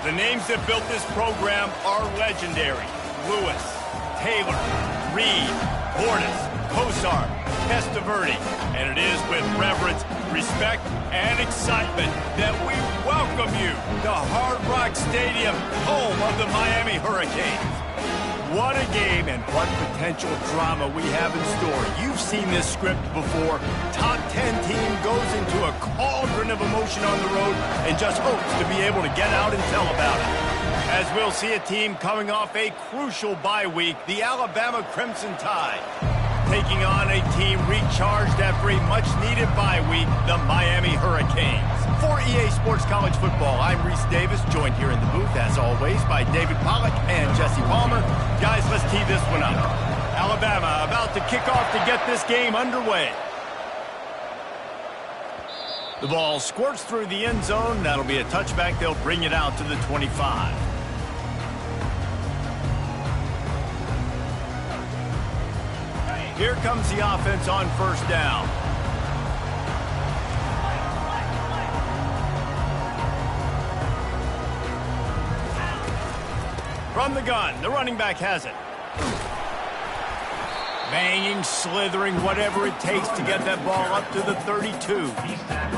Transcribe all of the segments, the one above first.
The names that built this program are legendary. Lewis, Taylor, Reed, Bordas, Kosar, Testaverde. And it is with reverence, respect, and excitement that we welcome you to Hard Rock Stadium, home of the Miami Hurricanes. What a game and what potential drama we have in store. You've seen this script before. Top 10 team goes into a cauldron of emotion on the road and just hopes to be able to get out and tell about it. As we'll see a team coming off a crucial bye week, the Alabama Crimson Tide, taking on a team recharged after a much-needed bye week, the Miami Hurricanes. For EA Sports College Football, I'm Reese Davis, joined here in the booth, as always, by David Pollack and Jesse Palmer. Guys, let's tee this one up. Alabama about to kick off to get this game underway. The ball squirts through the end zone. That'll be a touchback. They'll bring it out to the 25. Here comes the offense on first down. From the gun, the running back has it. Banging, slithering, whatever it takes to get that ball up to the 32.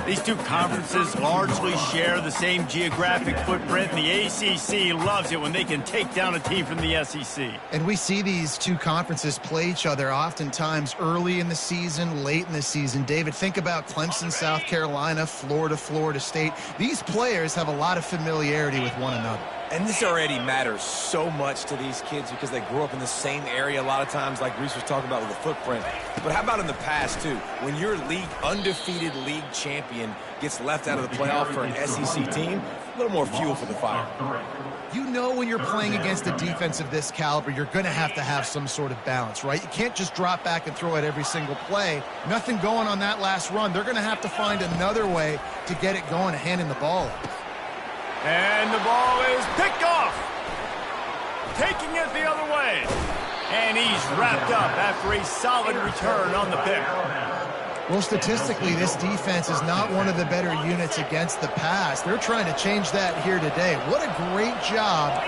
These two conferences largely share the same geographic footprint, and the ACC loves it when they can take down a team from the SEC. And we see these two conferences play each other oftentimes early in the season, late in the season. David, think about Clemson, South Carolina, Florida, Florida State. These players have a lot of familiarity with one another. And this already matters so much to these kids because they grew up in the same area a lot of times, like Reese was talking about with the footprint. But how about in the past, too? When your undefeated league champion gets left out of the playoff for an SEC team, a little more fuel for the fire. You know when you're playing against a defense of this caliber, you're going to have some sort of balance, right? You can't just drop back and throw it every single play. Nothing going on that last run. They're going to have to find another way to get it going, handing the ball off. And the ball is picked off. Taking it the other way. And he's wrapped up after a solid return on the pick. Well, statistically, this defense is not one of the better units against the pass. They're trying to change that here today. What a great job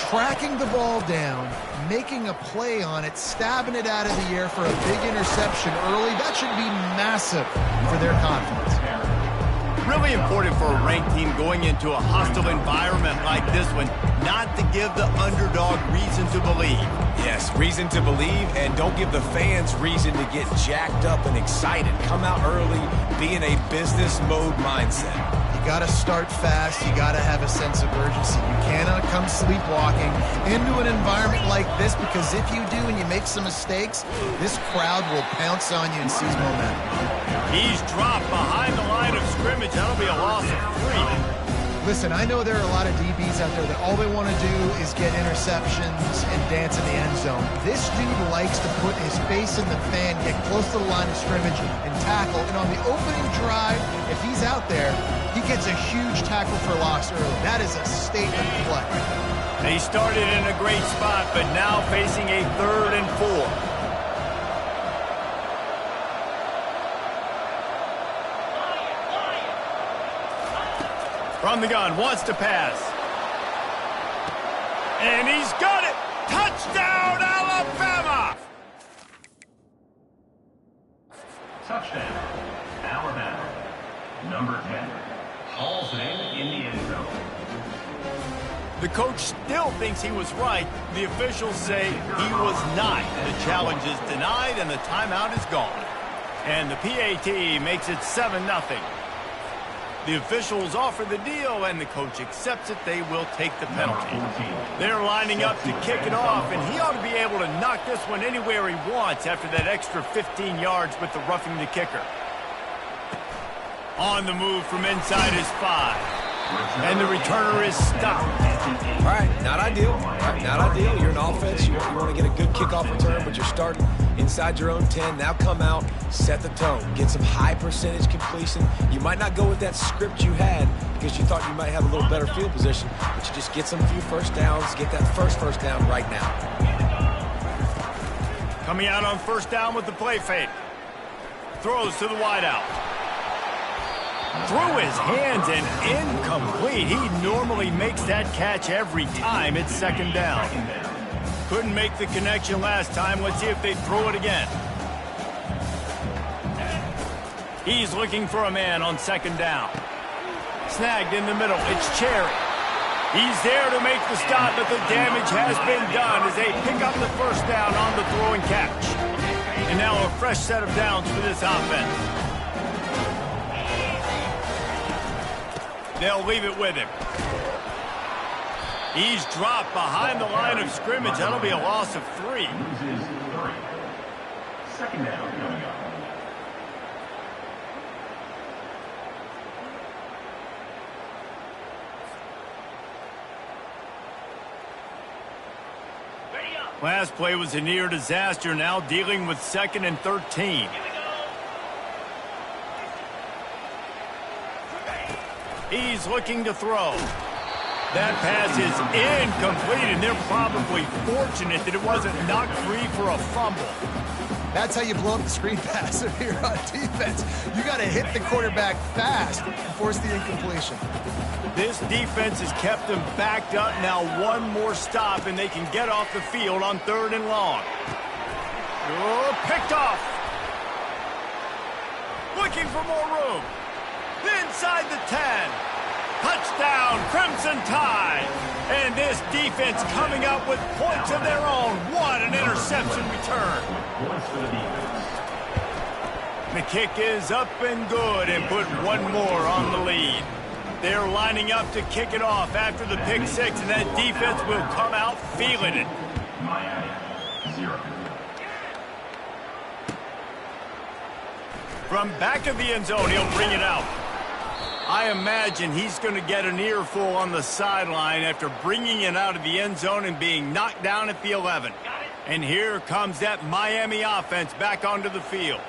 tracking the ball down, making a play on it, stabbing it out of the air for a big interception early. That should be massive for their confidence. Really important for a ranked team going into a hostile environment like this one, not to give the underdog reason to believe. Yes, reason to believe, and don't give the fans reason to get jacked up and excited. Come out early, be in a business mode mindset. You got to start fast. You got to have a sense of urgency. You cannot come sleepwalking into an environment like this, because if you do and you make some mistakes, this crowd will pounce on you and seize momentum. He's dropped behind the line of scrimmage. That'll be a loss of 3. Listen, I know there are a lot of DBs out there that all they want to do is get interceptions and dance in the end zone. This dude likes to put his face in the fan, get close to the line of scrimmage, and tackle. And on the opening drive, if he's out there, he gets a huge tackle for loss early. That is a statement play. They started in a great spot, but now facing a 3rd and 4. From the gun, wants to pass. And he's got it! Touchdown, Alabama! Touchdown, Alabama. Number 10, hauls it in the end zone. The coach still thinks he was right. The officials say he was not. The challenge is denied and the timeout is gone. And the PAT makes it 7-0. The officials offer the deal, and the coach accepts it. They will take the penalty. They're lining up to kick it off, and he ought to be able to knock this one anywhere he wants after that extra 15 yards with the roughing the kicker. On the move from inside his 5. And the returner is stopped. All right, not ideal. Not ideal. You're an offense. You want to get a good kickoff return, but you're starting inside your own 10. Now come out, set the tone, get some high percentage completion. You might not go with that script you had because you thought you might have a little better field position, but you just get some few first downs, get that first down right now. Coming out on first down with the play fake. Throws to the wideout. Through his hands and incomplete. He normally makes that catch every time. It's second down. Couldn't make the connection last time. Let's see if they throw it again. He's looking for a man on second down. Snagged in the middle. It's Cherry. He's there to make the stop, but the damage has been done as they pick up the first down on the throw and catch. And now a fresh set of downs for this offense. They'll leave it with him. He's dropped behind the line of scrimmage. That'll be a loss of 3. Loses 3. Second down coming up. Last play was a near disaster, now dealing with 2nd and 13. He's looking to throw. That pass is incomplete, and they're probably fortunate that it wasn't knocked free for a fumble. That's how you blow up the screen pass if you're on defense. You got to hit the quarterback fast and force the incompletion. This defense has kept them backed up. Now one more stop, and they can get off the field on 3rd and long. Oh, picked off. Looking for more room. Inside the 10. Touchdown, Crimson Tide. And this defense coming up with points of their own. What an interception return. Points for the defense. The kick is up and good and put one more on the lead. They're lining up to kick it off after the pick 6, and that defense will come out feeling it. Miami, 0. From back of the end zone, he'll bring it out. I imagine he's going to get an earful on the sideline after bringing it out of the end zone and being knocked down at the 11. And here comes that Miami offense back onto the field.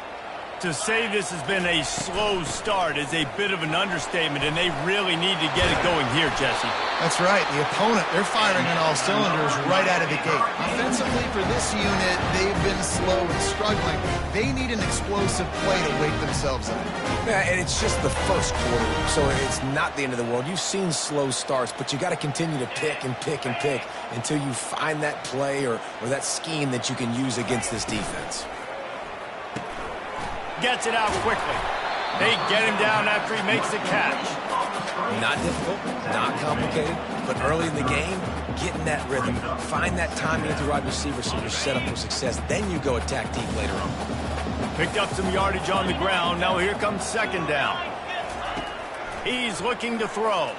To say this has been a slow start is a bit of an understatement, and they really need to get it going here, Jesse. That's right. The opponent, they're firing on all cylinders right out of the gate. Offensively, for this unit, they've been slow and struggling. They need an explosive play to wake themselves up. Yeah, and it's just the first quarter, so it's not the end of the world. You've seen slow starts, but you got to continue to pick and pick and pick until you find that play or that scheme that you can use against this defense. Gets it out quickly. They get him down after he makes the catch. Not difficult, not complicated, but early in the game, getting that rhythm. Find that timing with your wide receiver so you're set up for success. Then you go attack deep later on. Picked up some yardage on the ground. Now here comes second down. He's looking to throw.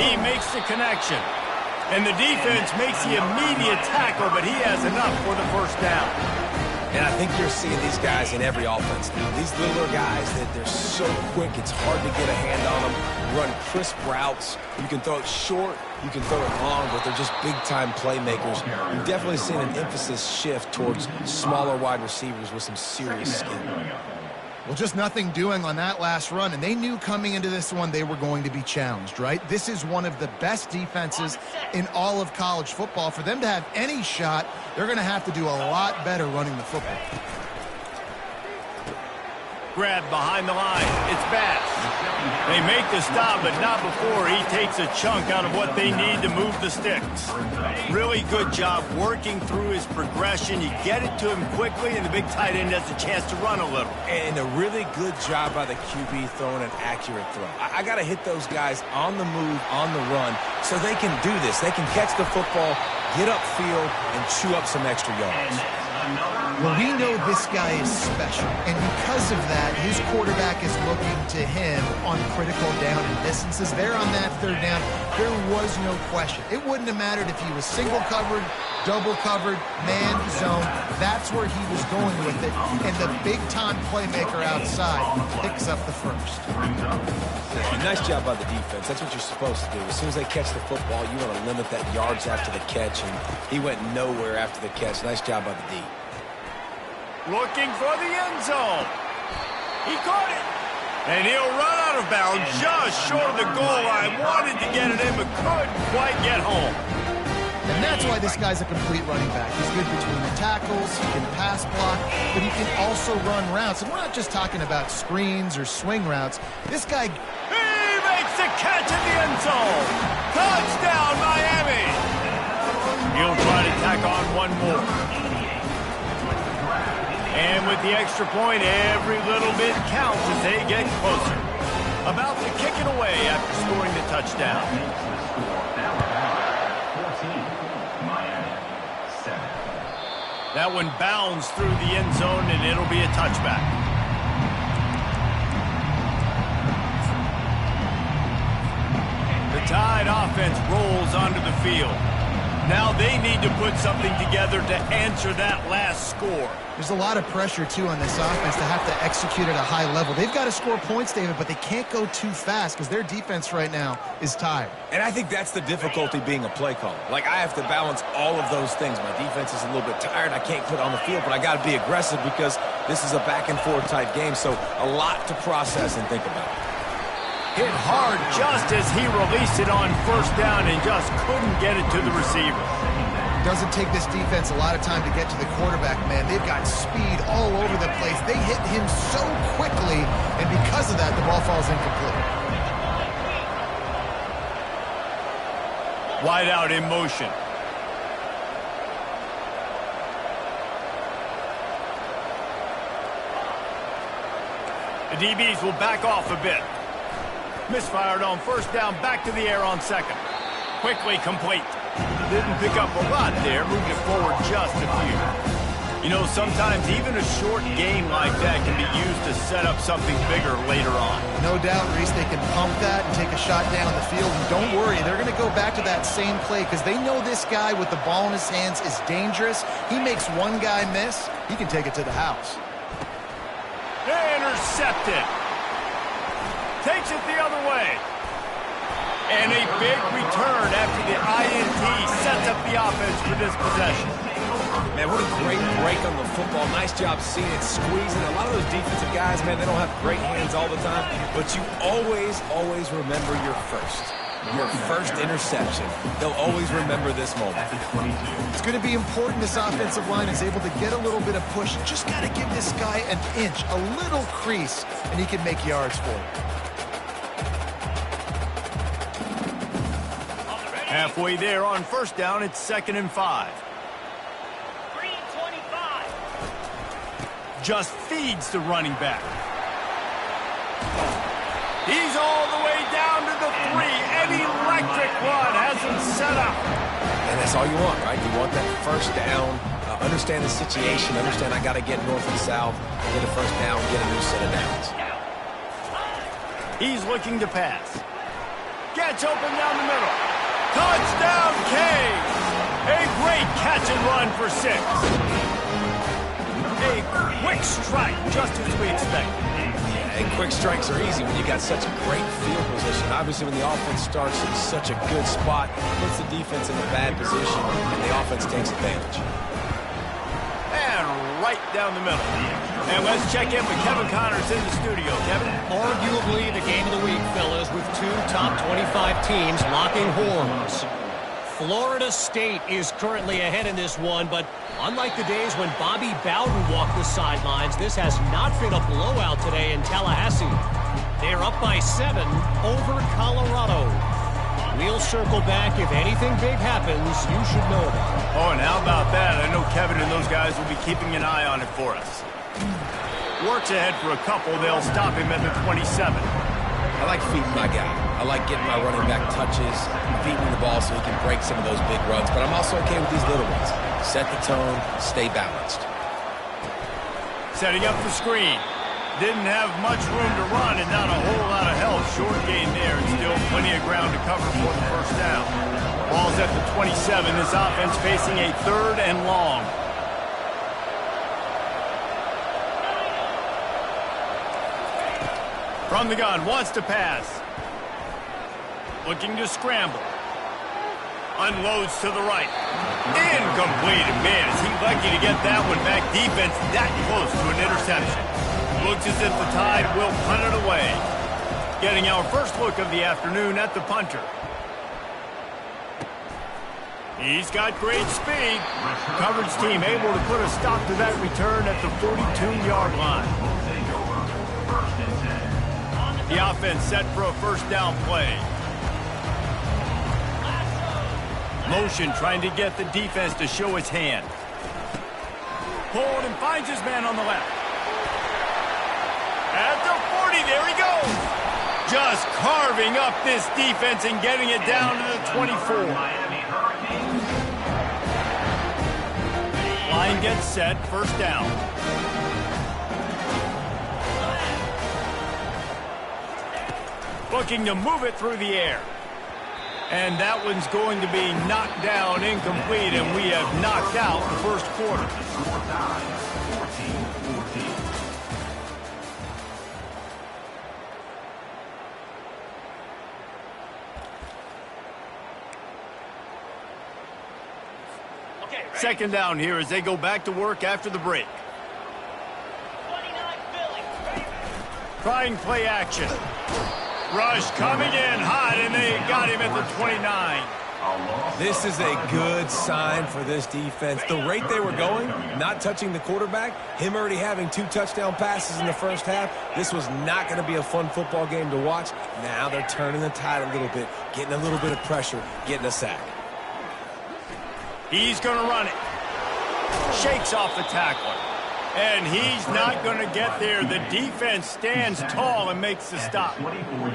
He makes the connection. And the defense makes the immediate tackle, but he has enough for the first down. And I think you're seeing these guys in every offense now. These littler guys, that they're so quick, it's hard to get a hand on them. Run crisp routes. You can throw it short, you can throw it long, but they're just big-time playmakers. You've definitely seen an emphasis shift towards smaller wide receivers with some serious skill. Well, just nothing doing on that last run, and they knew coming into this one they were going to be challenged, right? This is one of the best defenses in all of college football. For them to have any shot, they're going to have to do a lot better running the football. Grab behind the line. It's Bass. They make the stop, but not before he takes a chunk out of what they need to move the sticks. Really good job working through his progression. You get it to him quickly, and the big tight end has a chance to run a little. And a really good job by the QB throwing an accurate throw. I got to hit those guys on the move, on the run, so they can do this. They can catch the football, get upfield, and chew up some extra yards. Well, we know this guy is special, and because of that, his quarterback is looking to him on critical down and distances. There on that third down, there was no question. It wouldn't have mattered if he was single covered, double covered, man, zone. That's where he was going with it, and the big-time playmaker outside picks up the first. Nice job by the defense. That's what you're supposed to do. As soon as they catch the football, you want to limit that yards after the catch, and he went nowhere after the catch. Nice job by the D. Looking for the end zone. He caught it. And he'll run out of bounds just short of the goal line. Wanted to get it in, but couldn't quite get home. And that's why this guy's a complete running back. He's good between the tackles, he can pass block, but he can also run routes. And we're not just talking about screens or swing routes. This guy... He makes the catch in the end zone. Touchdown, Miami. He'll try to tack on one more. And with the extra point, every little bit counts as they get closer. About to kick it away after scoring the touchdown. That one bounds through the end zone, and it'll be a touchback. The Tide offense rolls onto the field. Now they need to put something together to answer that last score. There's a lot of pressure, too, on this offense to have to execute at a high level. They've got to score points, David, but they can't go too fast because their defense right now is tired. And I think that's the difficulty being a play caller. Like, I have to balance all of those things. My defense is a little bit tired. I can't put on the field, but I got to be aggressive because this is a back-and-forth type game, so a lot to process and think about. Hit hard just as he released it on first down and just couldn't get it to the receiver. Doesn't take this defense a lot of time to get to the quarterback, man. They've got speed all over the place. They hit him so quickly, and because of that, the ball falls incomplete. Wide out in motion. The DBs will back off a bit. Misfired on first down, back to the air on second. Quickly complete. Didn't pick up a lot there, moved it forward just a few. You know, sometimes even a short game like that can be used to set up something bigger later on. No doubt, Reese, they can pump that and take a shot down the field. And don't worry, they're going to go back to that same play because they know this guy with the ball in his hands is dangerous. He makes one guy miss, he can take it to the house. Intercepted. Takes it the other way. And a big return after the INT sets up the offense for this possession. Man, what a great break on the football. Nice job seeing it, squeezing. A lot of those defensive guys, man, they don't have great hands all the time, but you always remember your first interception. They'll always remember this moment. It's going to be important this offensive line is able to get a little bit of push. Just got to give this guy an inch, a little crease, and he can make yards for it. Halfway there on first down, it's 2nd and 5. 3:25. Just feeds the running back. He's all the way down to the 3. An electric run has him set up. And that's all you want, right? You want that first down, understand the situation, understand I got to get north and south, get a first down, get a new set of downs. He's looking to pass. Gets open down the middle. Touchdown, Canes! A great catch and run for 6. A quick strike, just as we expected. And quick strikes are easy when you got such a great field position. Obviously, when the offense starts in such a good spot, it puts the defense in a bad position, and the offense takes advantage. And right down the middle. And let's check in with Kevin Connors in the studio. Kevin? Arguably the game of the week, fellas, with 2 top 25 teams locking horns. Florida State is currently ahead in this one, but unlike the days when Bobby Bowden walked the sidelines, this has not been a blowout today in Tallahassee. They're up by 7 over Colorado. We'll circle back. If anything big happens, you should know about it. Oh, and how about that? I know Kevin and those guys will be keeping an eye on it for us. Works ahead for a couple. They'll stop him at the 27. I like feeding my guy. I like getting my running back touches, feeding the ball so he can break some of those big runs. But I'm also okay with these little ones. Set the tone, stay balanced. Setting up the screen. Didn't have much room to run and not a whole lot of help. Short gain there and still plenty of ground to cover for the first down. Ball's at the 27. This offense facing a 3rd and long. From the gun, wants to pass. Looking to scramble. Unloads to the right. Incomplete. Man, is he lucky to get that one back. Defense that close to an interception. Looks as if the Tide will punt it away. Getting our first look of the afternoon at the punter. He's got great speed. Coverage team able to put a stop to that return at the 42-yard line. The offense set for a first down play. Motion trying to get the defense to show its hand. Hold and finds his man on the left. At the 40, there he goes. Just carving up this defense and getting it down to the 24. Line gets set, first down. Looking to move it through the air. And that one's going to be knocked down, incomplete, and we have knocked out the first quarter. Second down here as they go back to work after the break. Trying play action. Rush coming in hot, and they got him at the 29. This is a good sign for this defense. The rate they were going, not touching the quarterback, him already having 2 touchdown passes in the first half, this was not going to be a fun football game to watch. Now they're turning the tide a little bit, getting a little bit of pressure, getting a sack. He's going to run it. Shakes off the tackler. And he's not going to get there. The defense stands tall and makes the stop.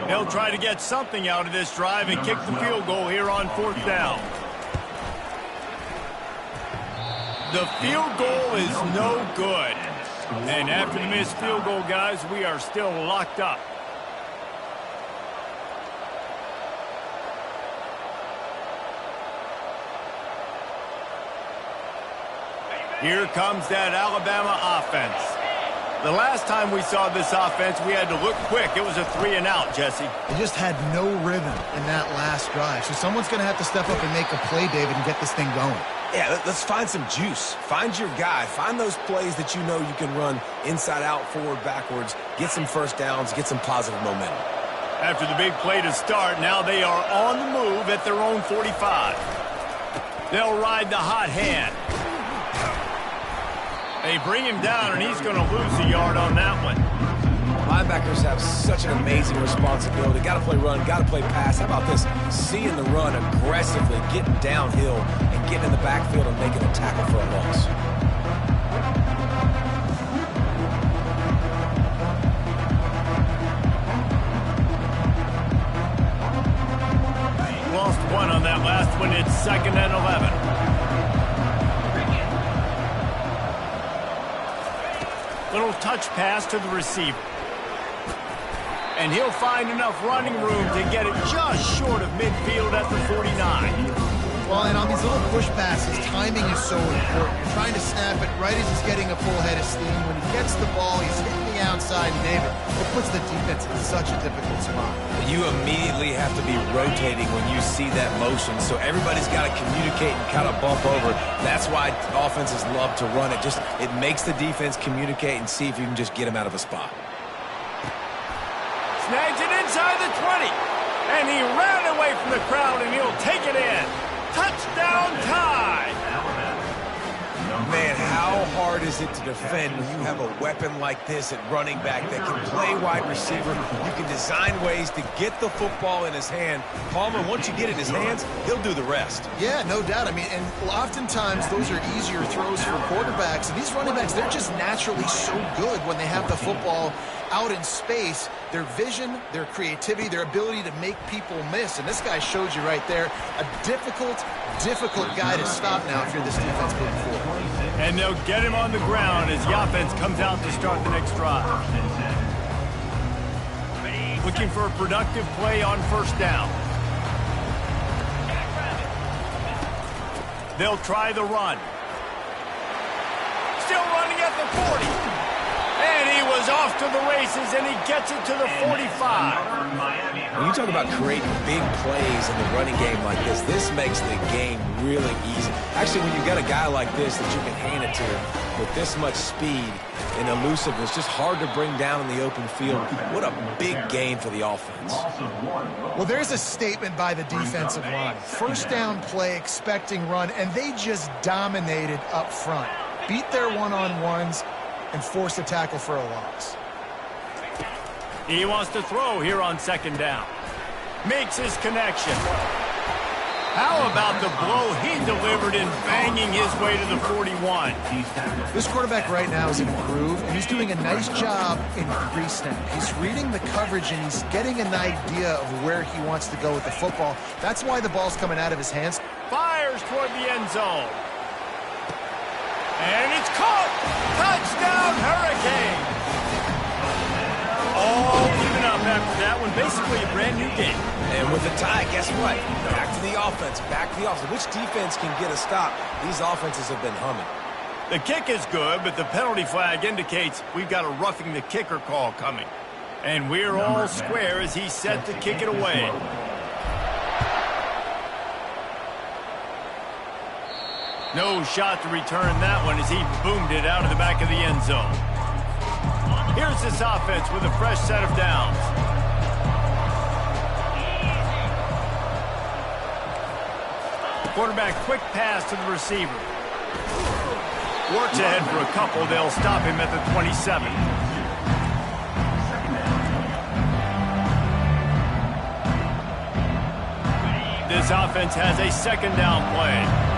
They'll try to get something out of this drive and kick the field goal here on fourth down. The field goal is no good. And after the missed field goal, guys, we are still locked up. Here comes that Alabama offense. The last time we saw this offense, we had to look quick. It was a 3-and-out, Jesse. They just had no rhythm in that last drive. So someone's going to have to step up and make a play, David, and get this thing going. Yeah, let's find some juice. Find your guy. Find those plays that you know you can run inside out, forward, backwards. Get some first downs. Get some positive momentum. After the big play to start, now they are on the move at their own 45. They'll ride the hot hand. They bring him down, and he's going to lose a yard on that one. Linebackers have such an amazing responsibility. Got to play run, got to play pass. How about this? Seeing the run aggressively, getting downhill, and getting in the backfield and making a tackle for a loss. Lost one on that last one. It's 2nd and 11. Little touch pass to the receiver. And he'll find enough running room to get it just short of midfield at the 49. Well, and on these little push passes, timing is so important. You're trying to snap it right as he's getting a full head of steam. When he gets the ball, he's hitting the outside, and David, it puts the defense in such a difficult spot. You immediately have to be rotating when you see that motion, so everybody's got to communicate and kind of bump over. That's why offenses love to run it. Just it makes the defense communicate and see if you can just get him out of a spot. Snags it inside the 20, and he ran away from the crowd, and he'll take it in. Touchdown tie! Man, how hard is it to defend when you have a weapon like this at running back that can play wide receiver? You can design ways to get the football in his hand. Palmer, once you get it in his hands, he'll do the rest. Yeah, no doubt. I mean, and oftentimes those are easier throws for quarterbacks. And these running backs, they're just naturally so good when they have the football out in space. Their vision, their creativity, their ability to make people miss. And this guy showed you right there, a difficult guy to stop now if you're this defense moving forward. And they'll get him on the ground as the offense comes out to start the next drive. Looking for a productive play on first down. They'll try the run. Still running at the 40. And he was is off to the races, and he gets it to the 45. When you talk about creating big plays in the running game like this makes the game really easy. Actually, when you've got a guy like this that you can hand it to with this much speed and elusiveness, just hard to bring down in the open field. What a big game for the offense. Well, there's a statement by the defensive line. First down play, expecting run, and they just dominated up front. Beat their one-on-ones and forced a tackle for a loss. He wants to throw here on second down. Makes his connection. How about the blow he delivered in banging his way to the 41? This quarterback right now is in a groove, and he's doing a nice job in pre-snap. He's reading the coverage, and he's getting an idea of where he wants to go with the football. That's why the ball's coming out of his hands. Fires toward the end zone. And it's caught! Touchdown, Hurricane! All even up after that one. Basically a brand new game. And with the tie, guess what? Back to the offense. Back to the offense. Which defense can get a stop? These offenses have been humming. The kick is good, but the penalty flag indicates we've got a roughing the kicker call coming. And we're all square as he's set to kick it away. No shot to return that one as he boomed it out of the back of the end zone. Here's this offense with a fresh set of downs. Quarterback quick pass to the receiver. Works ahead for a couple. They'll stop him at the 27. This offense has a second down play.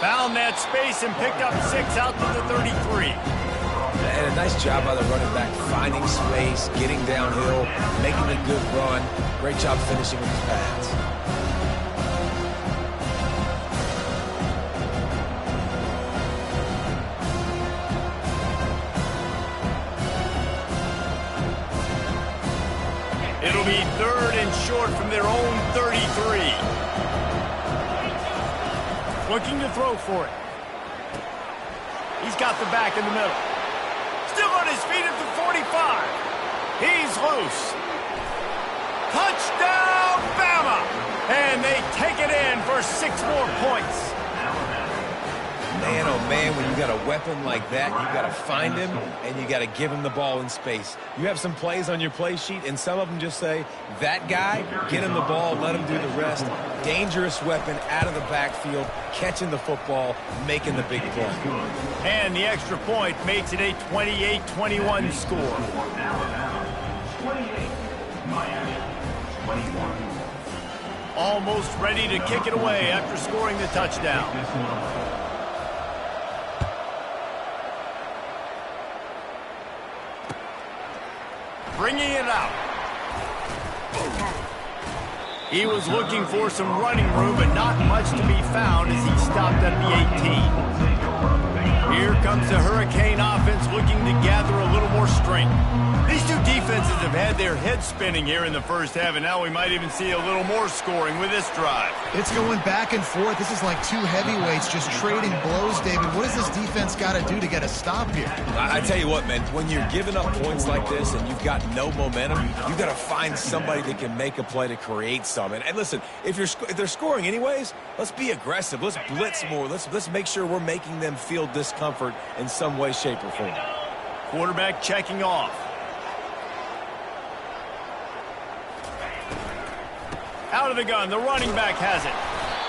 Found that space and picked up 6 out to the 33. And a nice job by the running back, finding space, getting downhill, making a good run. Great job finishing with his pads. It'll be 3rd and short from their own 33. Looking to throw for it. He's got the back in the middle. Still on his feet at the 45. He's loose. Touchdown, Bama! And they take it in for 6 more points. Man, oh man, when you got a weapon like that, you got to find him and you got to give him the ball in space. You have some plays on your play sheet, and some of them just say, that guy, get him the ball, let him do the rest. Dangerous weapon out of the backfield, catching the football, making the big play. And the extra point makes it a 28-21 score. 28, Miami, 21. Almost ready to kick it away after scoring the touchdown. Bringing it out. He was looking for some running room, but not much to be found as he stopped at the 18. Here comes the Hurricane offense looking to gather a little more strength. These two defenses have had their heads spinning here in the first half, and now we might even see a little more scoring with this drive. It's going back and forth. This is like two heavyweights just trading blows, David. What does this defense got to do to get a stop here? I tell you what, man, when you're giving up points like this and you've got no momentum, you've got to find somebody that can make a play to create some. And listen, if they're scoring anyways, let's be aggressive. Let's blitz more. Let's make sure we're making them feel discomfort in some way, shape, or form. Quarterback checking off. Out of the gun, the running back has it.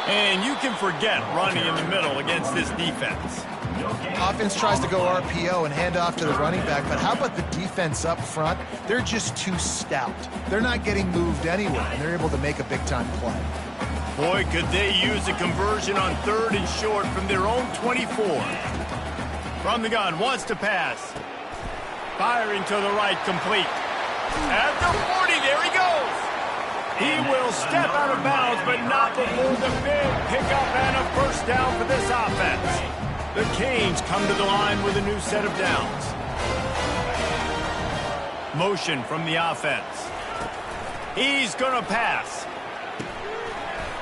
And you can forget running in the middle against this defense. Offense tries to go RPO and hand off to the running back, but how about the defense up front? They're just too stout. They're not getting moved anywhere, and they're able to make a big-time play. Boy, could they use a conversion on 3rd and short from their own 24. From the gun, wants to pass. Firing to the right, complete. At the 40, there he goes. He will step out of bounds, but not before the big pickup and a first down for this offense. The Canes come to the line with a new set of downs. Motion from the offense. He's going to pass.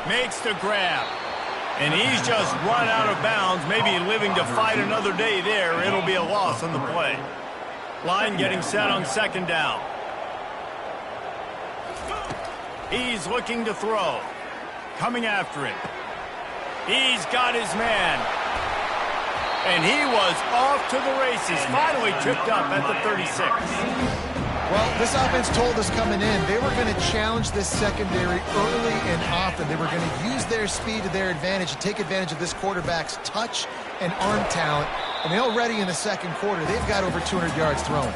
Makes the grab. And he's just run out of bounds, maybe living to fight another day there. It'll be a loss on the play. Line getting set on second down. He's looking to throw. Coming after him. He's got his man. And he was off to the races. Finally tripped up at the 36. Well, this offense told us coming in they were going to challenge this secondary early and often. They were going to use their speed to their advantage and take advantage of this quarterback's touch and arm talent. And already in the second quarter, they've got over 200 yards thrown.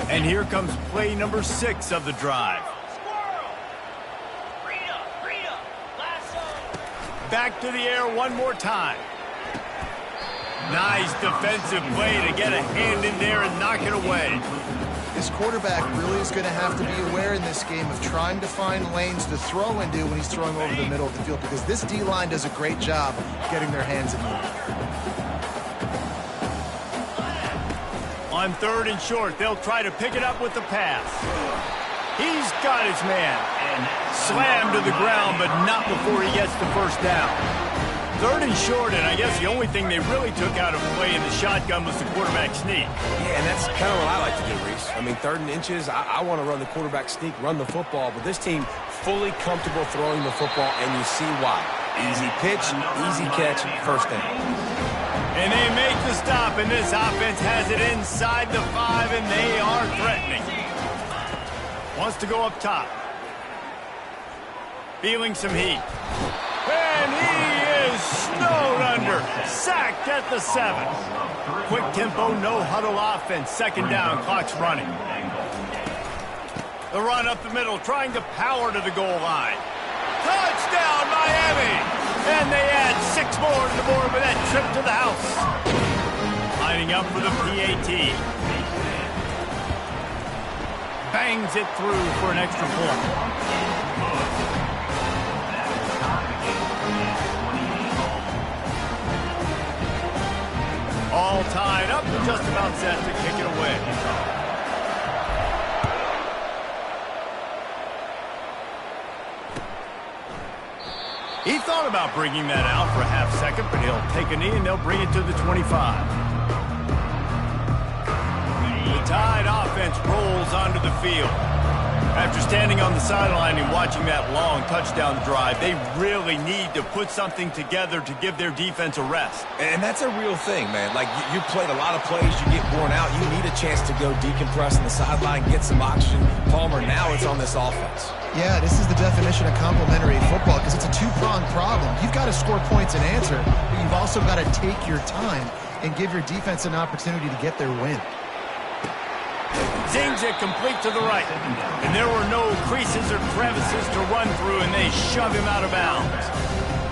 And here comes play number 6 of the drive. Back to the air one more time. Nice defensive play to get a hand in there and knock it away. This quarterback really is going to have to be aware in this game of trying to find lanes to throw into when he's throwing over the middle of the field, because this D-line does a great job getting their hands in there. On 3rd and short, they'll try to pick it up with the pass. He's got his man. Slammed to the ground, but not before he gets the first down. 3rd and short, and I guess the only thing they really took out of play in the shotgun was the quarterback sneak. Yeah, and that's kind of what I like to do, Reese. I mean, 3rd and inches, I want to run the quarterback sneak, run the football, but this team fully comfortable throwing the football, and you see why. Easy pitch, easy catch, first down. And they make the stop, and this offense has it inside the 5, and they are threatening. Wants to go up top. Feeling some heat. And he is snowed under. Sacked at the 7. Quick tempo, no huddle offense. Second down, clock's running. The run up the middle, trying to power to the goal line. Touchdown, Miami! And they add 6 more to the board with that trip to the house. Lining up for the PAT. Bangs it through for an extra point. All tied up and just about set to kick it away. He thought about bringing that out for a half second, but he'll take a knee and they'll bring it to the 25. The Tide offense rolls onto the field. After standing on the sideline and watching that long touchdown drive, they really need to put something together to give their defense a rest. And that's a real thing, man. Like, you played a lot of plays, you get worn out, you need a chance to go decompress on the sideline, get some oxygen. Palmer, now it's on this offense. Yeah, this is the definition of complementary football, because it's a two-pronged problem. You've got to score points and answer, but you've also got to take your time and give your defense an opportunity to get their win. Zings it complete to the right. And there were no creases or crevices to run through, and they shove him out of bounds.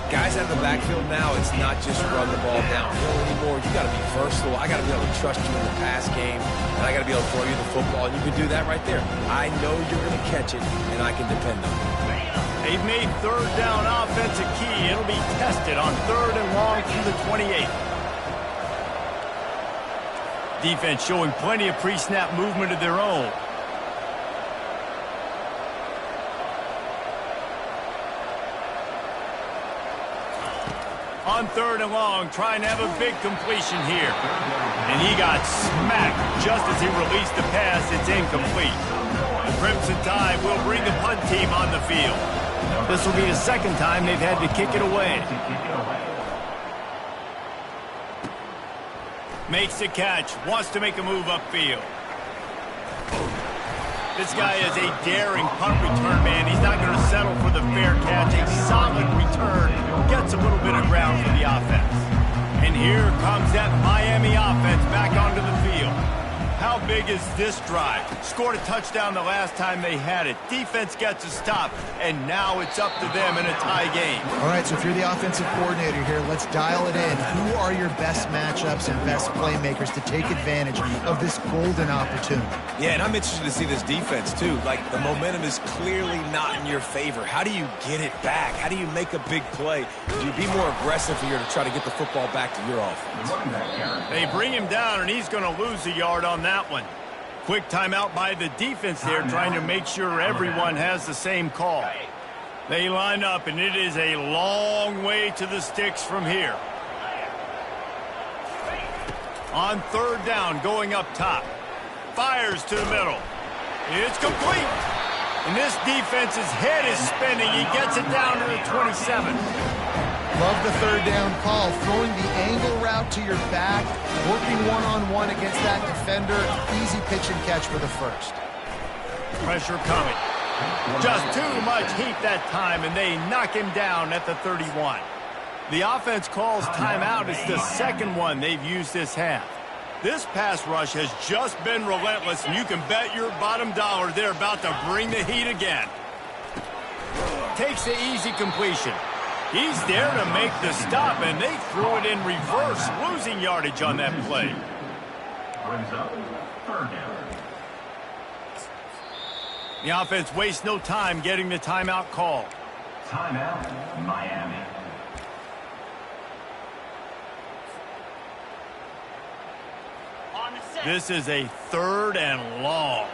Guys out of the backfield now, it's not just run the ball downhill anymore. You got to be versatile. I got to be able to trust you in the pass game, and I got to be able to throw you the football, and you can do that right there. I know you're going to catch it, and I can depend on it. They've made 3rd down offense a key. It'll be tested on 3rd and long through the 28. Defense showing plenty of pre-snap movement of their own. On 3rd and long, trying to have a big completion here. And he got smacked just as he released the pass. It's incomplete. The Crimson Tide will bring the punt team on the field. This will be the second time they've had to kick it away. Makes the catch, wants to make a move upfield. This guy is a daring punt return man. He's not going to settle for the fair catch. A solid return gets a little bit of ground for the offense. And here comes that Miami offense back onto the field. How big is this drive? Scored a touchdown the last time they had it. Defense gets a stop, and now it's up to them in a tie game. All right, so if you're the offensive coordinator here, let's dial it in. Who are your best matchups and best playmakers to take advantage of this golden opportunity? Yeah, and I'm interested to see this defense, too. Like, the momentum is clearly not in your favor. How do you get it back? How do you make a big play? Do you be more aggressive here to try to get the football back to your offense? They bring him down, and he's going to lose a yard on that one. Quick timeout by the defense there, trying to make sure everyone has the same call. They line up, and it is a long way to the sticks from here. On third down, going up top. Fires to the middle. It's complete. And this defense's head is spinning. He gets it down to the 27. Love the third down call. Throwing the angle route to your back, working one-on-one against that defender. Easy pitch and catch for the first. Pressure coming. Just too much heat that time, and they knock him down at the 31. The offense calls timeout. It's the second one they've used this half. This pass rush has just been relentless, and you can bet your bottom dollar they're about to bring the heat again. Takes the easy completion. He's there to make the stop, and they threw it in reverse, losing yardage on that play. Brings up third down. The offense wastes no time getting the timeout call. Timeout, Miami. This is a third and long.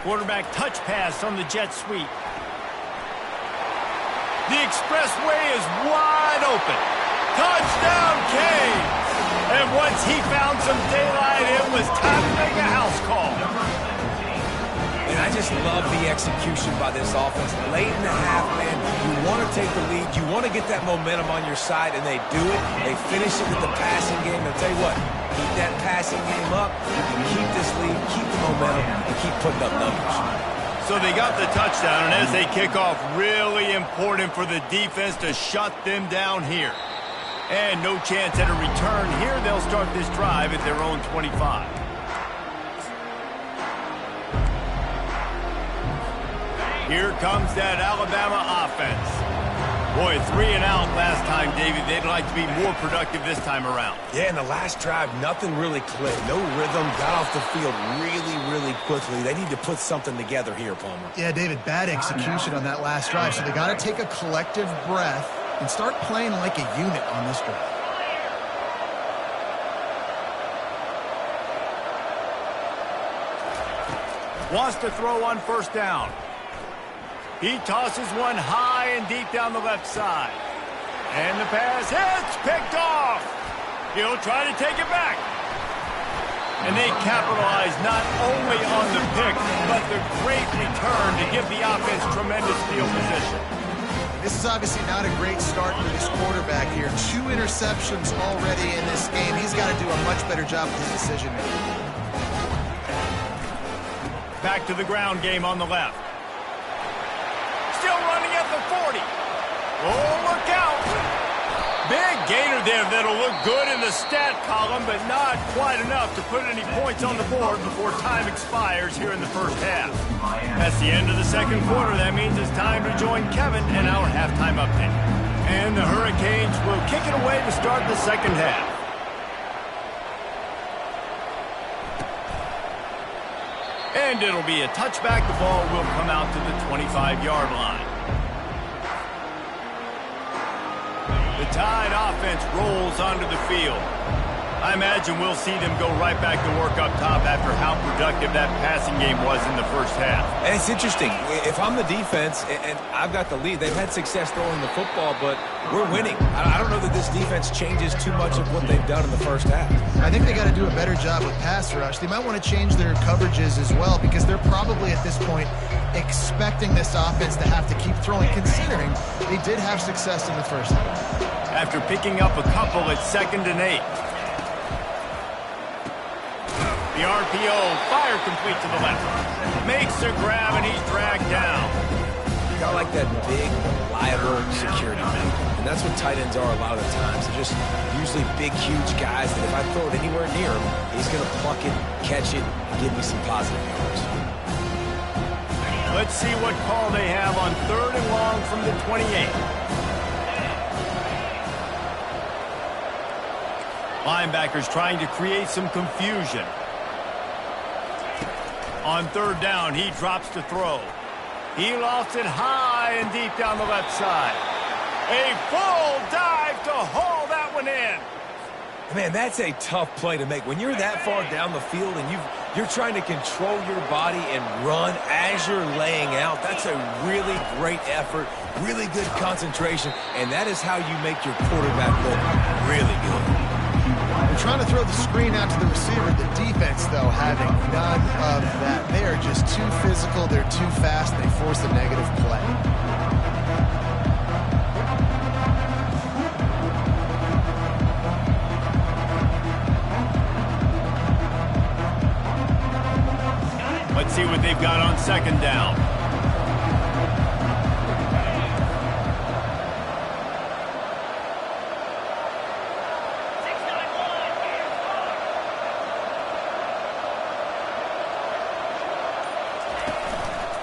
Quarterback touch pass on the jet sweep. The expressway is wide open. Touchdown, Canes! And once he found some daylight, it was time to make a house call. And I just love the execution by this offense. Late in the half, man, you want to take the lead. You want to get that momentum on your side, and they do it. They finish it with the passing game. And I'll tell you what, keep that passing game up. You can keep this lead, keep the momentum, and keep putting up numbers. So they got the touchdown, and as they kick off, really important for the defense to shut them down here. And no chance at a return here. They'll start this drive at their own 25. Here comes that Alabama offense. Boy, 3 and out last time, David. They'd like to be more productive this time around. Yeah, in the last drive, nothing really clicked. No rhythm, got off the field really quickly. They need to put something together here, Palmer. Yeah, David, bad execution on that last drive, so they got to take a collective breath and start playing like a unit on this drive. Wants to throw on first down. He tosses one high and deep down the left side. And the pass hits, picked off. He'll try to take it back. And they capitalize not only on the pick, but the great return to give the offense tremendous field position. This is obviously not a great start for this quarterback here. 2 interceptions already in this game. He's got to do a much better job with his decision making. Back to the ground game on the left. Still running at the 40. Oh, look out. Big gainer there that'll look good in the stat column, but not quite enough to put any points on the board before time expires here in the first half. That's the end of the second quarter. That means it's time to join Kevin in our halftime update. And the Hurricanes will kick it away to start the second half. And it'll be a touchback. The ball will come out to the 25-yard line. The Tide offense rolls onto the field. I imagine we'll see them go right back to work up top after how productive that passing game was in the first half. And it's interesting. If I'm the defense and I've got the lead, they've had success throwing the football, but we're winning. I don't know that this defense changes too much of what they've done in the first half. I think they got to do a better job with pass rush. They might want to change their coverages as well, because they're probably at this point expecting this offense to have to keep throwing, considering they did have success in the first half. After picking up a couple at 2nd and 8. The RPO, fire complete to the left. Makes a grab, and he's dragged down. Got like that big, reliable security man. And that's what tight ends are a lot of the times. They're just usually big, huge guys that if I throw it anywhere near him, he's going to pluck it, catch it, and give me some positive yards. Let's see what call they have on 3rd and long from the 28. Linebackers trying to create some confusion. On 3rd down, he drops to throw. He lofts it high and deep down the left side. A full dive to haul that one in. Man, that's a tough play to make. When you're that far down the field and you're trying to control your body and run as you're laying out, that's a really great effort, really good concentration, and that is how you make your quarterback look really good. They're trying to throw the screen out to the receiver. The defense, though, having none of that. They are just too physical. They're too fast. They force a negative play. Let's see what they've got on second down.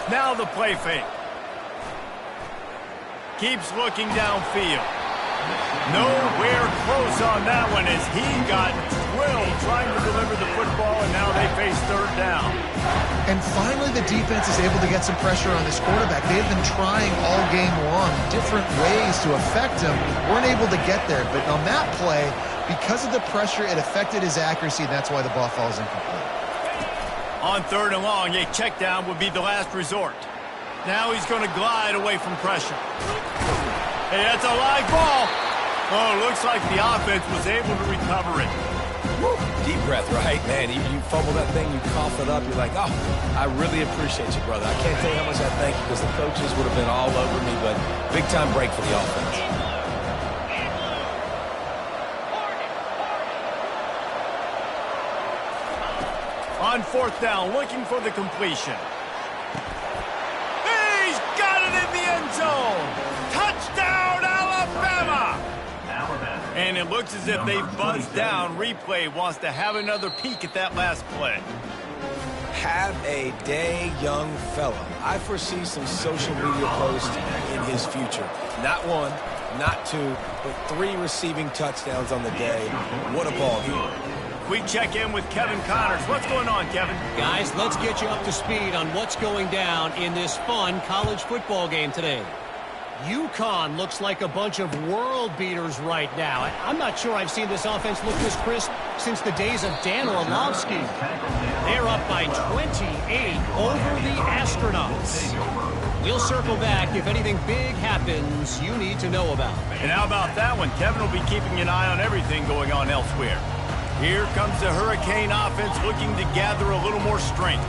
Now the play fake. Keeps looking downfield. Nowhere close on that one as he got drilled trying to deliver the football, and now they face third down. And finally the defense is able to get some pressure on this quarterback. They've been trying all game long different ways to affect him. Weren't able to get there, but on that play, because of the pressure, it affected his accuracy, and that's why the ball falls incomplete. On third and long, a check down would be the last resort. Now he's going to glide away from pressure. Hey, that's a live ball. Oh, looks like the offense was able to recover it. Woo. Deep breath, right? Man, you fumble that thing, you cough it up, you're like, oh, I really appreciate you, brother. I can't tell you how much I thank you because the coaches would have been all over me, but big-time break for the offense. On fourth down, looking for the completion. He's got it in the end zone. Touchdown, Alabama! And it looks as if they've buzzed down. Replay wants to have another peek at that last play. Have a day, young fella. I foresee some social media posts in his future. Not one, not two, but 3 receiving touchdowns on the day. What a ball game. We check in with Kevin Connors. What's going on, Kevin? Guys, let's get you up to speed on what's going down in this fun college football game today. UConn looks like a bunch of world beaters right now. I'm not sure I've seen this offense look this crisp since the days of Dan Orlovsky. They're up by 28 over the Astronauts. We'll circle back if anything big happens you need to know about. And how about that one? Kevin will be keeping an eye on everything going on elsewhere. Here comes the Hurricane offense looking to gather a little more strength.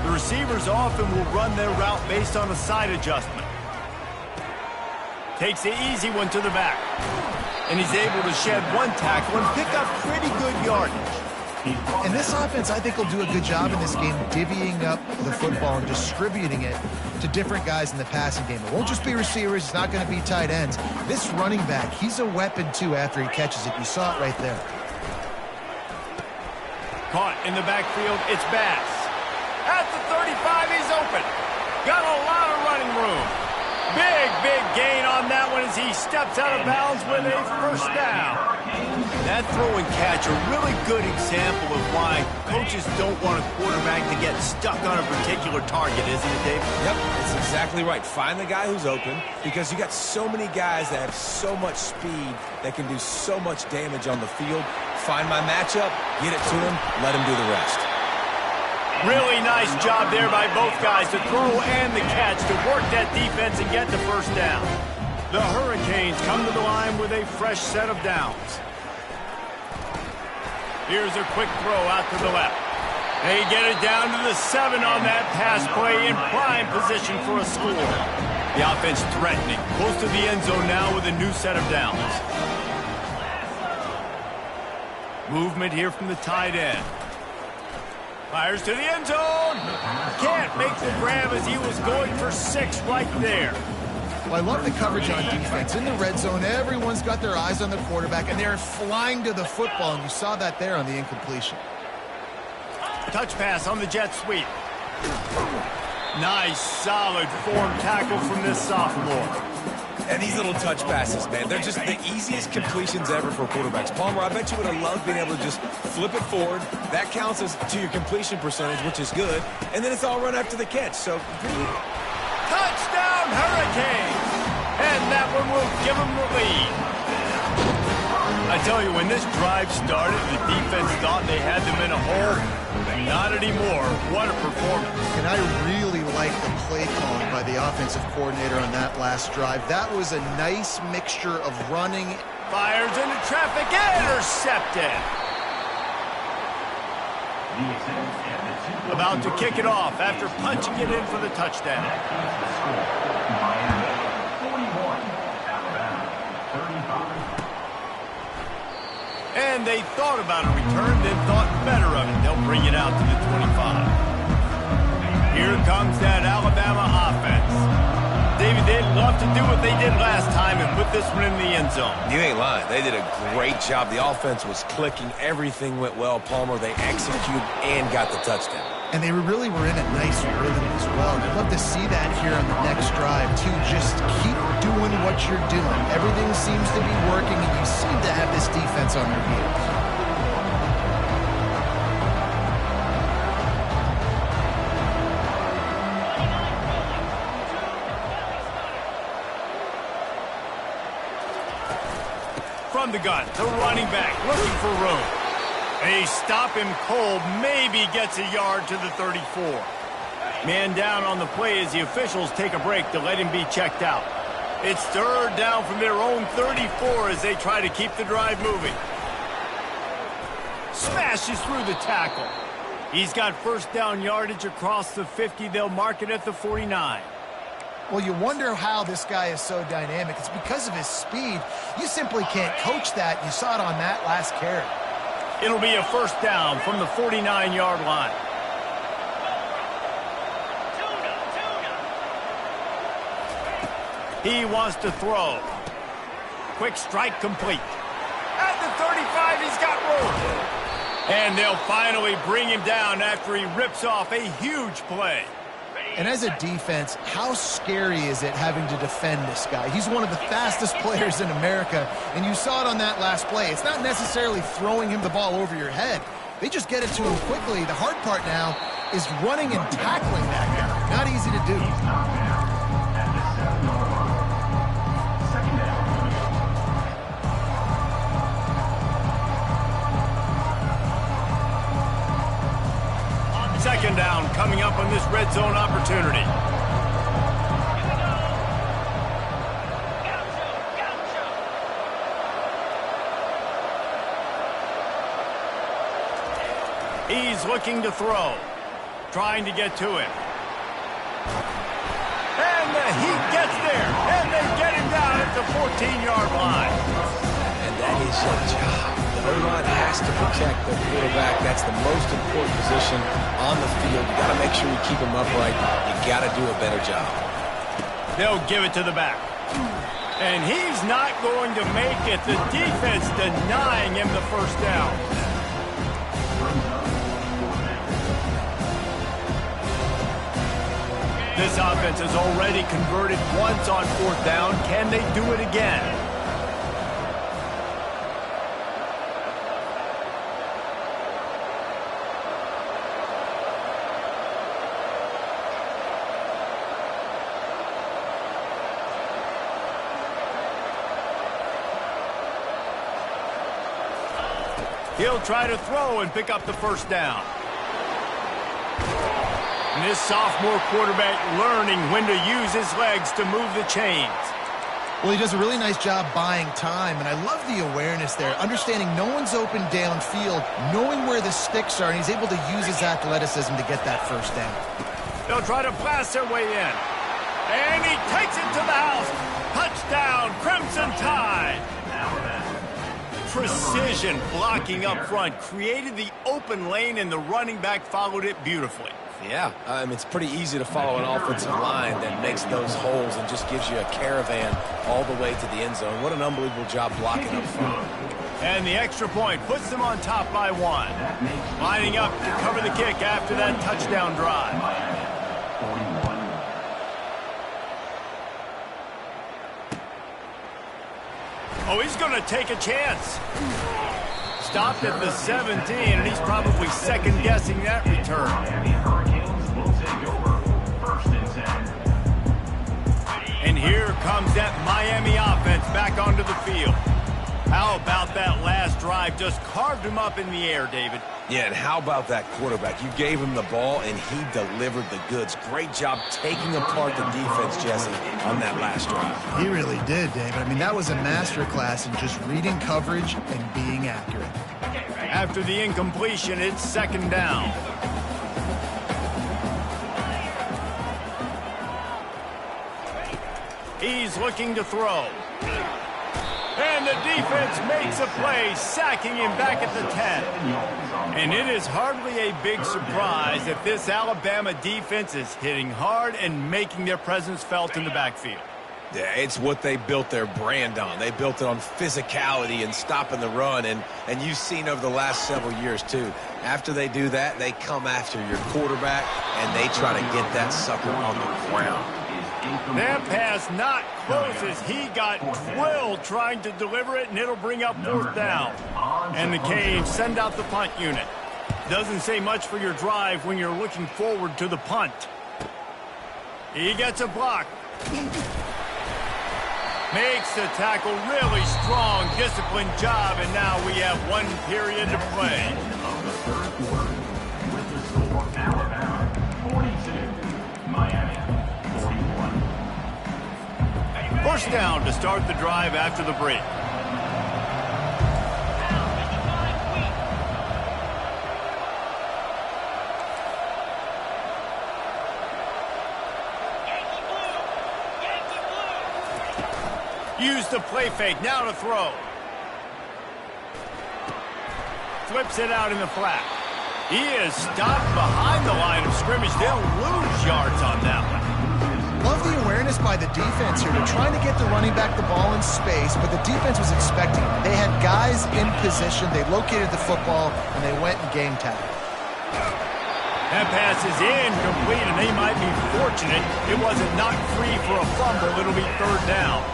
The receivers often will run their route based on a side adjustment. Takes the easy one to the back. And he's able to shed one tackle and pick up pretty good yardage. And this offense, I think, will do a good job in this game divvying up the football and distributing it to different guys in the passing game. It won't just be receivers. It's not going to be tight ends. This running back, he's a weapon, too, after he catches it. You saw it right there. Caught in the backfield, it's Bass. At the 35, he's open. Got a lot of running room. Big gain on that one as he steps out of bounds with a first down. That throw and catch a really good example of why coaches don't want a quarterback to get stuck on a particular target, isn't it, Dave? Yep, that's exactly right. Find the guy who's open because you got so many guys that have so much speed that can do so much damage on the field. Find my matchup, get it to him, let him do the rest. Really nice job there by both guys to throw and the catch to work that defense and get the first down. The Hurricanes come to the line with a fresh set of downs. Here's a quick throw out to the left. They get it down to the 7 on that pass play in prime position for a score. The offense threatening, close to the end zone now with a new set of downs. Movement here from the tight end. Fires to the end zone. Can't make the grab as he was going for 6 right there. Well, I love the coverage on defense. In the red zone, everyone's got their eyes on the quarterback, and they're flying to the football, and you saw that there on the incompletion. Touch pass on the jet sweep. Nice, solid form tackle from this sophomore. And these little touch passes, man, they're just the easiest completions ever for quarterbacks. Palmer, I bet you would have loved being able to just flip it forward. That counts as to your completion percentage, which is good. And then it's all run after the catch. So, touchdown, Hurricanes! And that one will give them the lead. I tell you, when this drive started, the defense thought they had them in a hole. Not anymore. What a performance. And I really like the play calling by the offensive coordinator on that last drive. That was a nice mixture of running. Fires into traffic, intercepted. About to kick it off after punching it in for the touchdown. And they thought about a return, then thought better of it. They'll bring it out to the 25. Here comes that Alabama offense. David, they'd love to do what they did last time and put this one in the end zone. You ain't lying. They did a great job. The offense was clicking. Everything went well. Palmer, they executed and got the touchdown. And they really were in a nice rhythm as well. And I'd love to see that here on the next drive, too. Just keep doing what you're doing. Everything seems to be working, and you seem to have this defense on their heels. From the gun, the running back looking for room. They stop him cold, maybe gets a yard to the 34. Man down on the play as the officials take a break to let him be checked out. It's third down from their own 34 as they try to keep the drive moving. Smashes through the tackle. He's got first down yardage across the 50. They'll mark it at the 49. Well, you wonder how this guy is so dynamic. It's because of his speed. You simply can't coach that. You saw it on that last carry. It'll be a first down from the 49-yard line. He wants to throw. Quick strike complete. At the 35, he's got room. And they'll finally bring him down after he rips off a huge play. And as a defense, how scary is it having to defend this guy? He's one of the fastest players in America, and you saw it on that last play. It's not necessarily throwing him the ball over your head. They just get it to him quickly. The hard part now is running and tackling that guy. Not easy to do. Second down coming up on this red zone opportunity. He's looking to throw. Trying to get to him. And he gets there. And they get him down at the 14-yard line. And that is your job. The O-line has to protect their quarterback. That's the most important position on the field. You got to make sure you keep him upright. You got to do a better job. They'll give it to the back. And he's not going to make it. The defense denying him the first down. This offense has already converted once on fourth down. Can they do it again? He'll try to throw and pick up the first down. And this sophomore quarterback learning when to use his legs to move the chains. Well, he does a really nice job buying time, and I love the awareness there, understanding no one's open downfield, knowing where the sticks are, and he's able to use his athleticism to get that first down. They'll try to blast their way in. And he takes it to the house. Touchdown, Crimson Tide. Precision blocking up front created the open lane, and the running back followed it beautifully. Yeah, it's pretty easy to follow an offensive line that makes those holes and just gives you a caravan all the way to the end zone. What an unbelievable job blocking up front. And the extra point puts them on top by one. Lining up to cover the kick after that touchdown drive. Oh, he's going to take a chance. Stopped at the 17, and he's probably second-guessing that return. And here comes that Miami offense back onto the field. How about that last drive? Just carved him up in the air, David. Yeah, and how about that quarterback? You gave him the ball, and he delivered the goods. Great job taking apart the defense, Jesse, on that last drive. He really did, David. I mean, that was a masterclass in just reading coverage and being accurate. After the incompletion, it's second down. He's looking to throw. And the defense makes a play, sacking him back at the 10. And it is hardly a big surprise that this Alabama defense is hitting hard and making their presence felt in the backfield. Yeah, it's what they built their brand on. They built it on physicality and stopping the run, and you've seen over the last several years, too. After they do that, they come after your quarterback, and they try to get that sucker on the ground. That pass not close as he got drilled trying to deliver it, and it'll bring up fourth down. And the Canes send out the punt unit. Doesn't say much for your drive when you're looking forward to the punt. He gets a block. Makes the tackle really strong, disciplined job, and now we have one period to play. Of the third quarter, with the score Alabama 42, Miami 41. First down to start the drive after the break. Use the play fake, now to throw. Flips it out in the flat. He is stopped behind the line of scrimmage. They'll lose yards on that one. Love the awareness by the defense here. They're trying to get the running back the ball in space, but the defense was expecting it. They had guys in position. They located the football, and they went and game tagged. That pass is incomplete, and they might be fortunate it wasn't knocked free for a fumble. It'll be third down.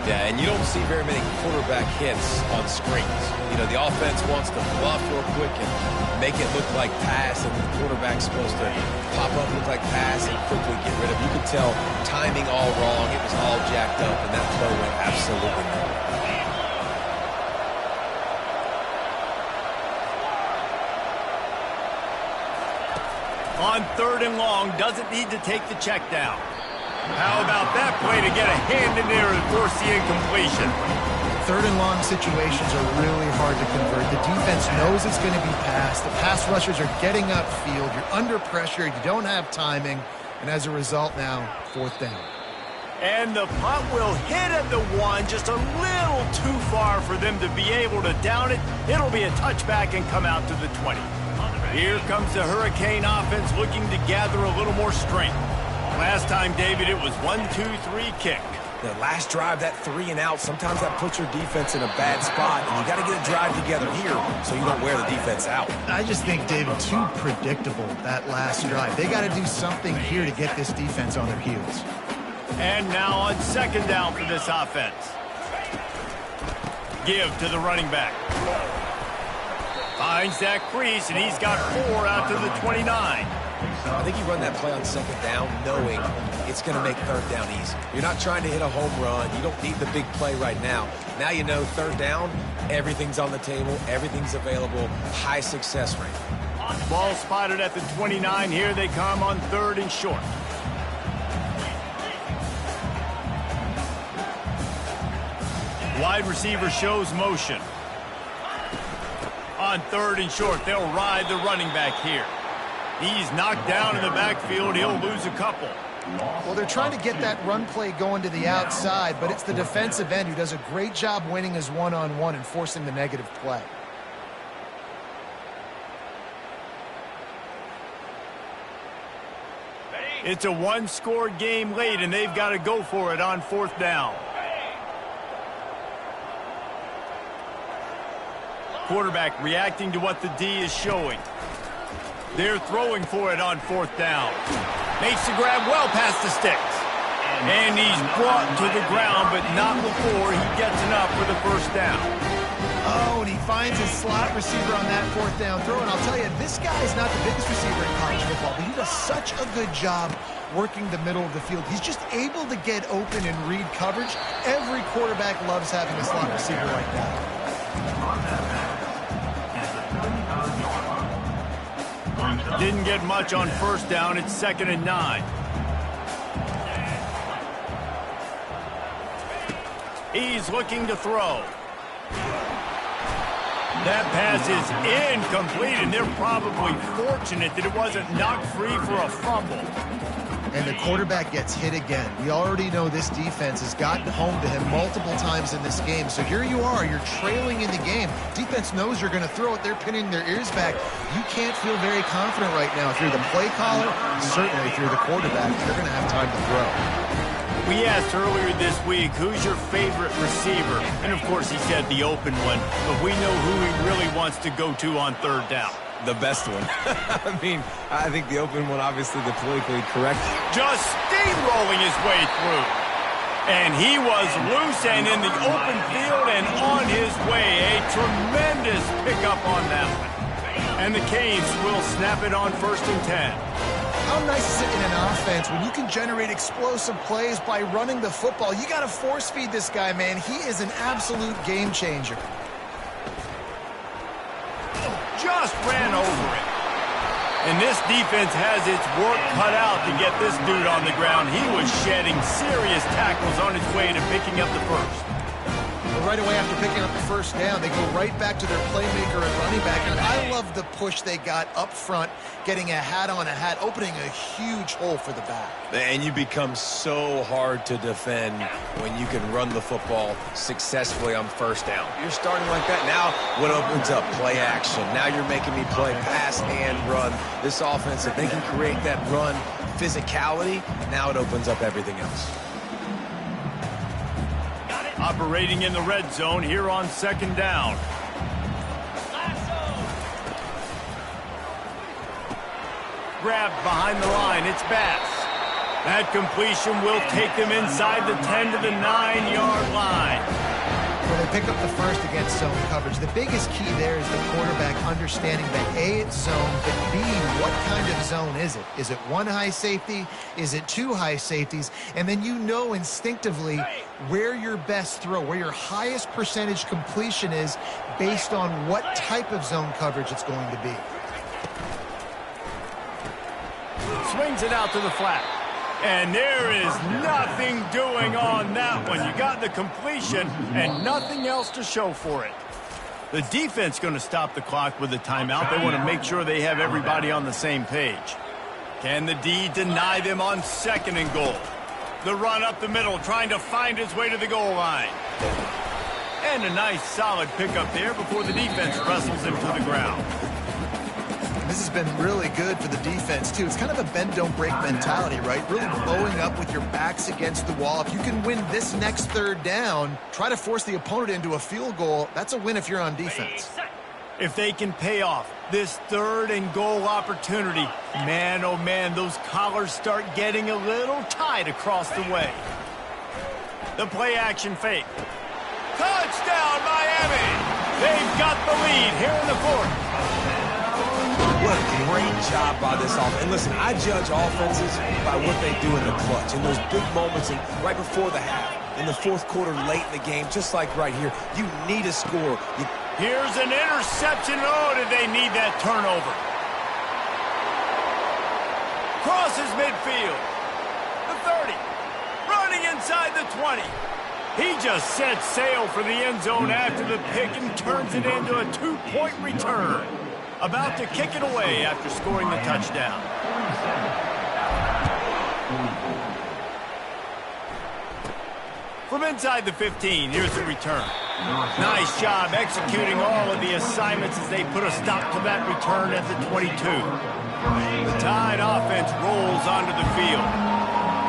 Yeah, and you don't see very many quarterback hits on screens. You know, the offense wants to bluff real quick and make it look like pass, and the quarterback's supposed to pop up, look like pass, and quickly get rid of it. You could tell timing all wrong. It was all jacked up, and that throw went absolutely nowhere. On third and long, doesn't need to take the check down. How about that play to get a hand in there and force the incompletion? Third and long situations are really hard to convert. The defense knows it's going to be passed. The pass rushers are getting upfield. You're under pressure. You don't have timing. And as a result now, fourth down. And the punt will hit at the 1, just a little too far for them to be able to down it. It'll be a touchback and come out to the 20. Here comes the Hurricane offense looking to gather a little more strength. Last time, David, it was 1-2-3 kick. The last drive, that 3 and out, sometimes that puts your defense in a bad spot, and you got to get a drive together here so you don't wear the defense out. I just think, David, too predictable, that last drive. They got to do something here to get this defense on their heels. And now on second down for this offense. Give to the running back. Finds that crease, and he's got 4 out to the 29. I think you run that play on second down knowing it's going to make third down easy. You're not trying to hit a home run. You don't need the big play right now. Now you know third down, everything's on the table, everything's available, high success rate. Ball spotted at the 29. Here they come on third and short. Wide receiver shows motion. On third and short, they'll ride the running back here. He's knocked down in the backfield. He'll lose a couple. Well, they're trying to get that run play going to the outside, but it's the defensive end who does a great job winning his one-on-one and forcing the negative play. It's a one-score game late, and they've got to go for it on fourth down. Quarterback reacting to what the D is showing. They're throwing for it on fourth down. Makes the grab well past the sticks. And he's brought to the ground, but not before he gets enough for the first down. Oh, and he finds his slot receiver on that fourth down throw. And I'll tell you, this guy is not the biggest receiver in college football, but he does such a good job working the middle of the field. He's just able to get open and read coverage. Every quarterback loves having a slot receiver like that. Didn't get much on first down. It's 2nd and 9. He's looking to throw. That pass is incomplete, and they're probably fortunate that it wasn't knocked free for a fumble. And the quarterback gets hit again. We already know this defense has gotten home to him multiple times in this game. So here you are, you're trailing in the game. Defense knows you're going to throw it. They're pinning their ears back. You can't feel very confident right now. If you're the play caller, certainly if you're the quarterback, you're going to have time to throw. We asked earlier this week, who's your favorite receiver? And, of course, he said the open one. But we know who he really wants to go to on third down. The best one. I mean, I think the open one, obviously the politically correct. Just steamrolling his way through. And he was loose and in the open field and on his way. A tremendous pickup on that one. And the Canes will snap it on 1st and 10. How nice is it in an offense when you can generate explosive plays by running the football? You got to force feed this guy, man. He is an absolute game changer. Just ran over it. And this defense has its work cut out to get this dude on the ground. He was shedding serious tackles on his way to picking up the first. But right away after picking up the first down, they go right back to their playmaker and running back. And I love the push they got up front, getting a hat on a hat, opening a huge hole for the back. And you become so hard to defend when you can run the football successfully on first down. You're starting like that. Now what opens up? Play action. Now you're making me play pass and run. This offense, if they can create that run physicality, now it opens up everything else. Operating in the red zone here on 2nd down. Grabbed behind the line. It's Bass. That completion will take them inside the 10 to the 9-yard line. When they pick up the first against zone coverage, the biggest key there is the quarterback understanding that A, it's zone, but B, what kind of zone is it? Is it one high safety? Is it two high safeties? And then you know instinctively where your best throw, where your highest percentage completion is based on what type of zone coverage it's going to be. Swings it out to the flat. And there is nothing doing on that one. You got the completion and nothing else to show for it. The defense going to stop the clock with a timeout. They want to make sure they have everybody on the same page. Can the D deny them on 2nd and goal? The run up the middle, trying to find his way to the goal line. And a nice solid pickup there before the defense wrestles him to the ground. This has been really good for the defense, too. It's kind of a bend-don't-break mentality, right? Really blowing up with your backs against the wall. If you can win this next third down, try to force the opponent into a field goal. That's a win if you're on defense. If they can pay off this 3rd and goal opportunity, man, oh man, those collars start getting a little tight across the way. The play-action fake. Touchdown, Miami! They've got the lead here in the 4th. What a great job by this offense. And listen, I judge offenses by what they do in the clutch, in those big moments and right before the half, in the 4th quarter, late in the game, just like right here. You need a score. Here's an interception. Oh, did they need that turnover? Crosses midfield. The 30. Running inside the 20. He just set sail for the end zone after the pick and turns it into a 2-point return. About to kick it away after scoring the touchdown. From inside the 15, here's the return. Nice job executing all of the assignments as they put a stop to that return at the 22. The Tide offense rolls onto the field.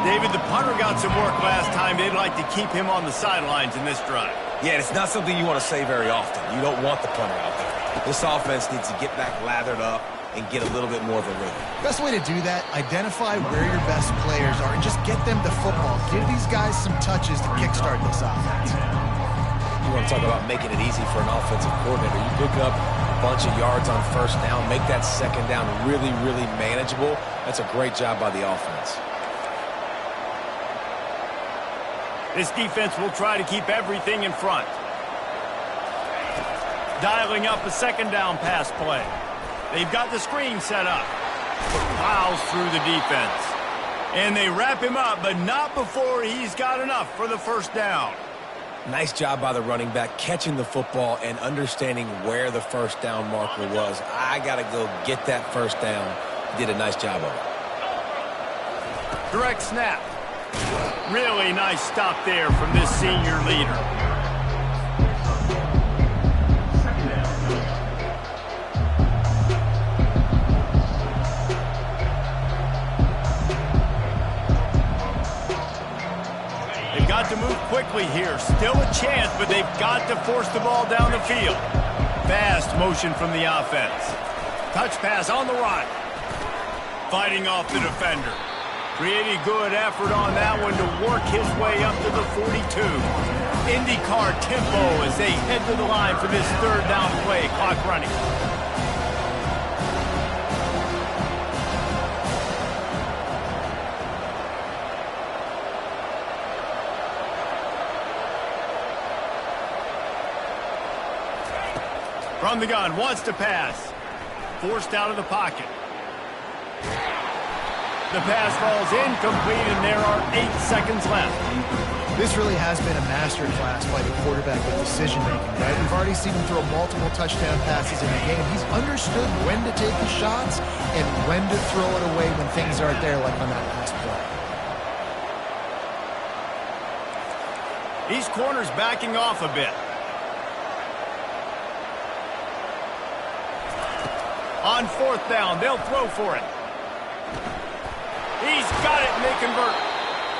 David, the punter got some work last time. They'd like to keep him on the sidelines in this drive. Yeah, it's not something you want to say very often. You don't want the punter out there. This offense needs to get back lathered up and get a little bit more of a rhythm. Best way to do that, identify where your best players are and just get them the football. Give these guys some touches to kickstart this offense. You want to talk about making it easy for an offensive coordinator. You pick up a bunch of yards on first down, make that second down really, really manageable. That's a great job by the offense. This defense will try to keep everything in front. Dialing up a second down pass play. They've got the screen set up. Plows through the defense. And they wrap him up, but not before he's got enough for the first down. Nice job by the running back catching the football and understanding where the first down marker was. I got to go get that first down. He did a nice job of it. Direct snap. Really nice stop there from this senior leader. They've got to move quickly here. Still a chance, but they've got to force the ball down the field. Fast motion from the offense. Touch pass on the run. Fighting off the defender. Pretty good effort on that one to work his way up to the 42. IndyCar tempo as they head to the line for this third down play. Clock running. From the gun, wants to pass. Forced out of the pocket. The pass falls incomplete, and there are 8 seconds left. This really has been a masterclass by the quarterback with decision-making, right? We've already seen him throw multiple touchdown passes in the game. He's understood when to take his shots and when to throw it away when things aren't there, like on that last play. These corners backing off a bit. On fourth down, they'll throw for it. He's got it, and they convert.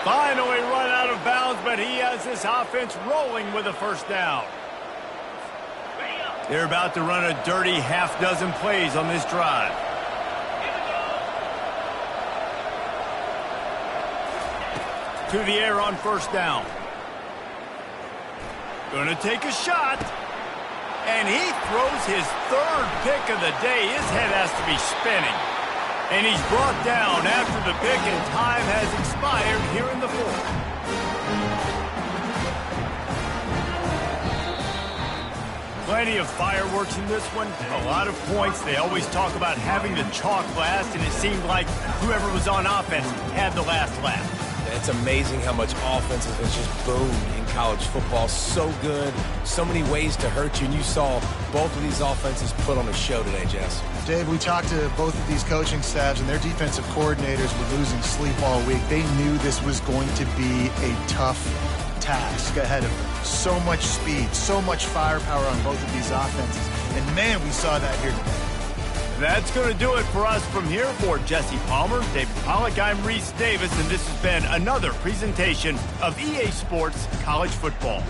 Finally run out of bounds, but he has this offense rolling with a first down. They're about to run a dirty half-dozen plays on this drive. To the air on first down. Gonna take a shot. And he throws his third pick of the day. His head has to be spinning. And he's brought down after the pick, and time has expired here in the fourth. Plenty of fireworks in this one. A lot of points. They always talk about having the chalk last, and it seemed like whoever was on offense had the last laugh. It's amazing how much offense has just boomed in college football. So good, so many ways to hurt you, and you saw both of these offenses put on a show today, Jess. Dave, we talked to both of these coaching staffs, and their defensive coordinators were losing sleep all week. They knew this was going to be a tough task ahead of them. So much speed, so much firepower on both of these offenses, and man, we saw that here today. That's going to do it for us from here. For Jesse Palmer, David Pollack, I'm Reese Davis, and this has been another presentation of EA Sports College Football.